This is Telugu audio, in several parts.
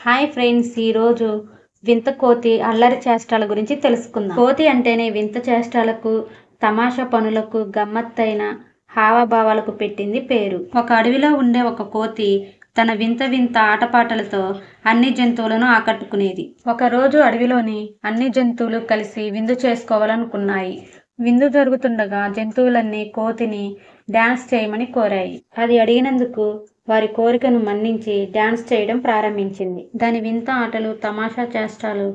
హాయ్ ఫ్రెండ్స్, ఈరోజు వింత కోతి అల్లరి చేష్టాల గురించి తెలుసుకుందాం. కోతి అంటేనే వింత చేష్టాలకు, తమాషా పనులకు, గమ్మత్తైన హావభావాలకు పెట్టింది పేరు. ఒక అడవిలో ఉండే ఒక కోతి తన వింత వింత ఆటపాటలతో అన్ని జంతువులను ఆకట్టుకునేది. ఒకరోజు అడవిలోని అన్ని జంతువులు కలిసి విందు చేసుకోవాలనుకున్నాయి. విందు జరుగుతుండగా జంతువులన్నీ కోతిని డాన్స్ చేయమని కోరాయి. అది అడిగినందుకు వారి కోరికను మన్నించి డాన్స్ చేయడం ప్రారంభించింది. దాని వింత ఆటలు, తమాషా చేష్టాలు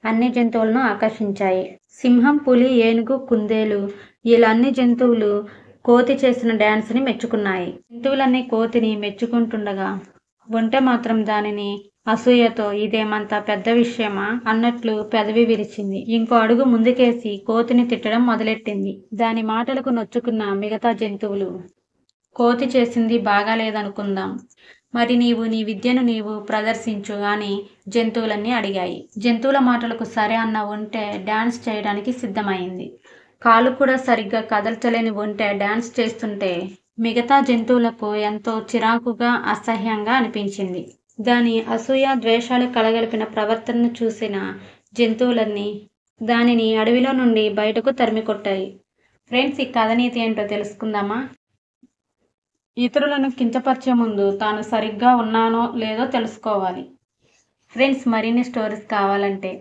అన్ని జంతువులను ఆకర్షించాయి. సింహం, పులి, ఏనుగు, కుందేలు ఇలా అన్ని జంతువులు కోతి చేసిన డాన్స్ని మెచ్చుకున్నాయి. జంతువులన్నీ కోతిని మెచ్చుకుంటుండగా ఒంటె మాత్రం దానిని అసూయతో ఇదేమంత పెద్ద విషయమా అన్నట్లు పెదవి విరిచింది. ఇంకో అడుగు ముందుకేసి కోతిని తిట్టడం మొదలెట్టింది. దాని మాటలకు నొచ్చుకున్న మిగతా జంతువులు, కోతి చేసింది బాగాలేదనుకుందాం, మరి నీ విద్యను నీవు ప్రదర్శించు అని జంతువులన్నీ అడిగాయి. జంతువుల మాటలకు సరే అన్న ఒంటె డాన్స్ చేయడానికి సిద్ధమైంది. కాలు కూడా సరిగ్గా కదల్చలేని ఒంటె డాన్స్ చేస్తుంటే మిగతా జంతువులకు ఎంతో చిరాకుగా, అసహ్యంగా అనిపించింది. దాని అసూయ, ద్వేషాలు కలగలిపిన ప్రవర్తనను చూసిన జంతువులన్నీ దానిని అడవిలో నుండి బయటకు తరిమికొట్టాయి. ఫ్రెండ్స్, ఈ కథ నీతి ఏంటో తెలుసుకుందామా? ఇతరులను కించపరిచే ముందు తాను సరిగ్గా ఉన్నానో లేదో తెలుసుకోవాలి. ఫ్రెండ్స్, మరిన్ని స్టోరీస్ కావాలంటే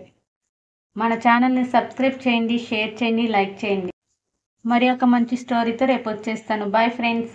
మన ఛానల్ని సబ్స్క్రైబ్ చేయండి, షేర్ చేయండి, లైక్ చేయండి. మరి ఒక మంచి స్టోరీతో రేపు వచ్చేస్తాను. Bye friends.